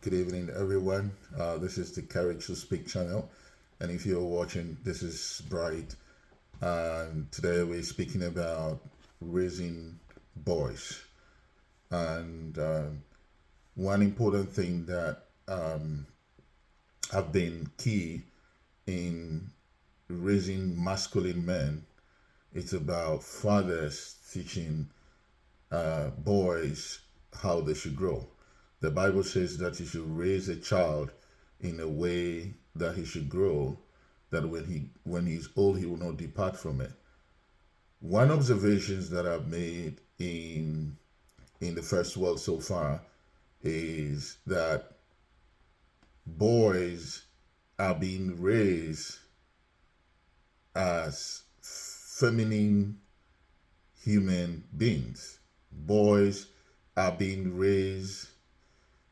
Good evening, everyone. This is the Courage to Speak channel. And if you're watching, this is Bright. And today we're speaking about raising boys. And one important thing that have been key in raising masculine men, it's about fathers teaching boys how they should grow. The Bible says that you should raise a child in a way that he should grow, that when he's old he will not depart from it. One observations that I've made in the first world so far is that boys are being raised as feminine human beings. Boys are being raised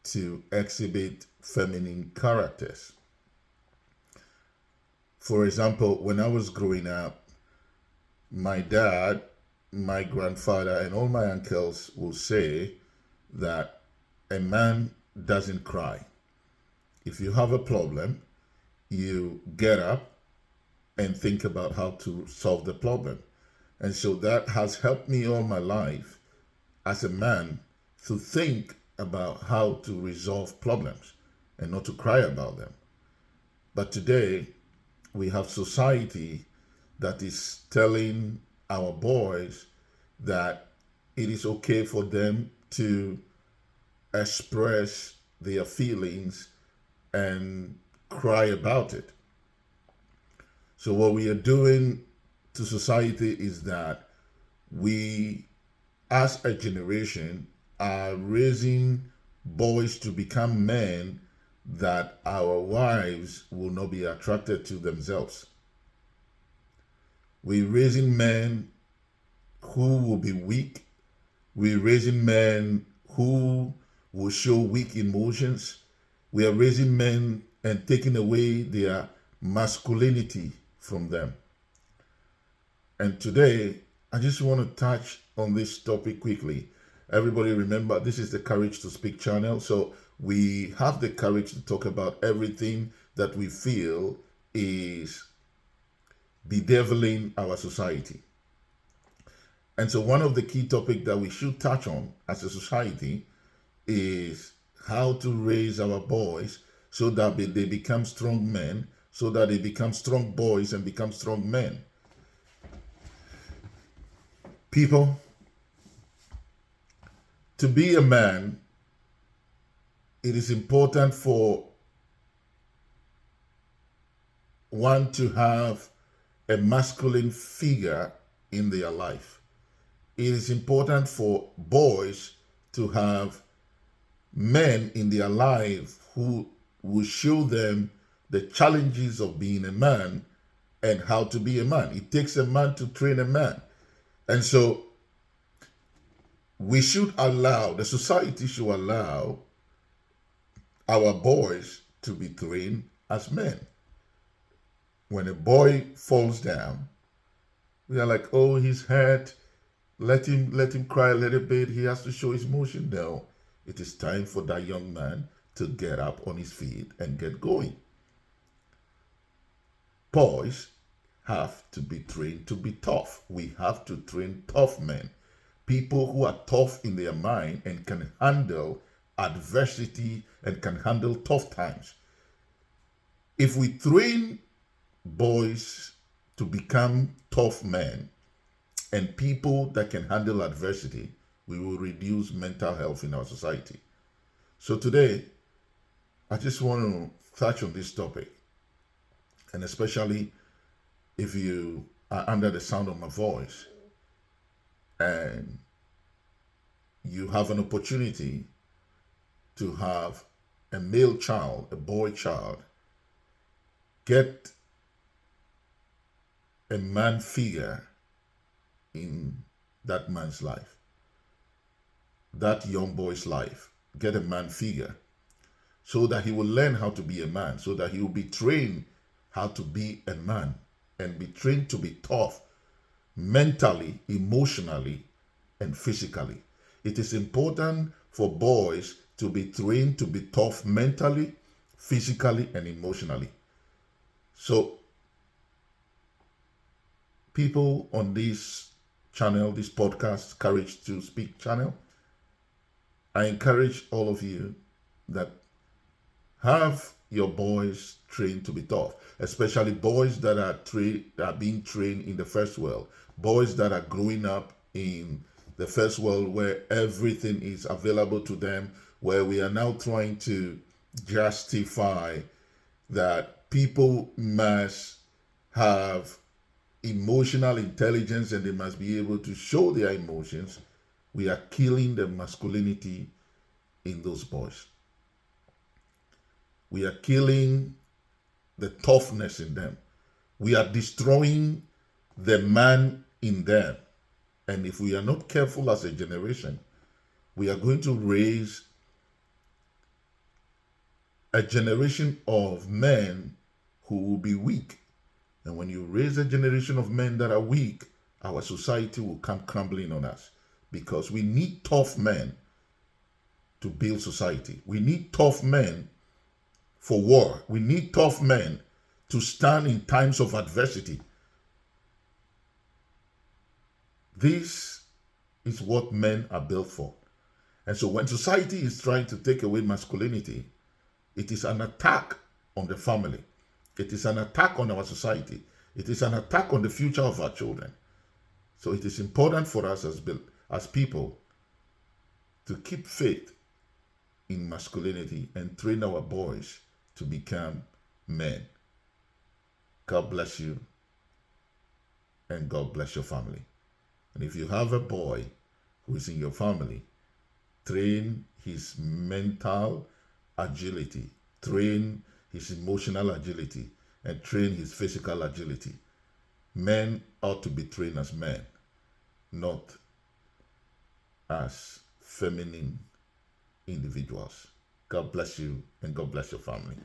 to exhibit feminine characters. For example, when I was growing up, my dad, my grandfather, and all my uncles will say that a man doesn't cry. If you have a problem, you get up and think about how to solve the problem. And so that has helped me all my life as a man to think about how to resolve problems and not to cry about them. But today, we have society that is telling our boys that it is okay for them to express their feelings and cry about it. So what we are doing to society is that we, as a generation, are raising boys to become men that our wives will not be attracted to themselves. We're raising men who will be weak. We're raising men who will show weak emotions. We are raising men and taking away their masculinity from them. And today, I just want to touch on this topic quickly. Everybody remember, this is the Courage to Speak channel. So we have the courage to talk about everything that we feel is bedeviling our society. And so one of the key topics that we should touch on as a society is how to raise our boys so that they become strong men, so that they become strong boys and become strong men. People, to be a man, it is important for one to have a masculine figure in their life. It is important for boys to have men in their life who will show them the challenges of being a man and how to be a man. It takes a man to train a man. And so we should allow, the society should allow our boys to be trained as men. When a boy falls down, we are like, oh, he's hurt. Let him cry a little bit. He has to show his emotion. No, it is time for that young man to get up on his feet and get going. Boys have to be trained to be tough. We have to train tough men. People who are tough in their mind and can handle adversity and can handle tough times. If we train boys to become tough men and people that can handle adversity, we will reduce mental health in our society. So today, I just want to touch on this topic, and especially if you are under the sound of my voice and you have an opportunity to have a male child, a boy child, get a man figure in that man's life, that young boy's life. Get a man figure so that he will learn how to be a man, so that he will be trained how to be a man and be trained to be tough mentally, emotionally, and physically. It is important for boys to be trained to be tough mentally, physically, and emotionally. So, people on this channel, this podcast, Courage to Speak channel, I encourage all of you that have your boys trained to be tough, especially boys that are being trained in the first world, boys that are growing up in the first world where everything is available to them, where we are now trying to justify that people must have emotional intelligence and they must be able to show their emotions. We are killing the masculinity in those boys. We are killing the toughness in them. We are destroying the man in them. And if we are not careful as a generation, we are going to raise a generation of men who will be weak. And when you raise a generation of men that are weak, our society will come crumbling on us, because we need tough men to build society. We need tough men for war. We need tough men to stand in times of adversity. This is what men are built for. And so when society is trying to take away masculinity, it is an attack on the family. It is an attack on our society. It is an attack on the future of our children. So it is important for us as people to keep faith in masculinity and train our boys to become men. God bless you, and God bless your family. And if you have a boy who is in your family, train his mental agility, train his emotional agility, and train his physical agility. Men ought to be trained as men, not as feminine individuals. God bless you, and God bless your family.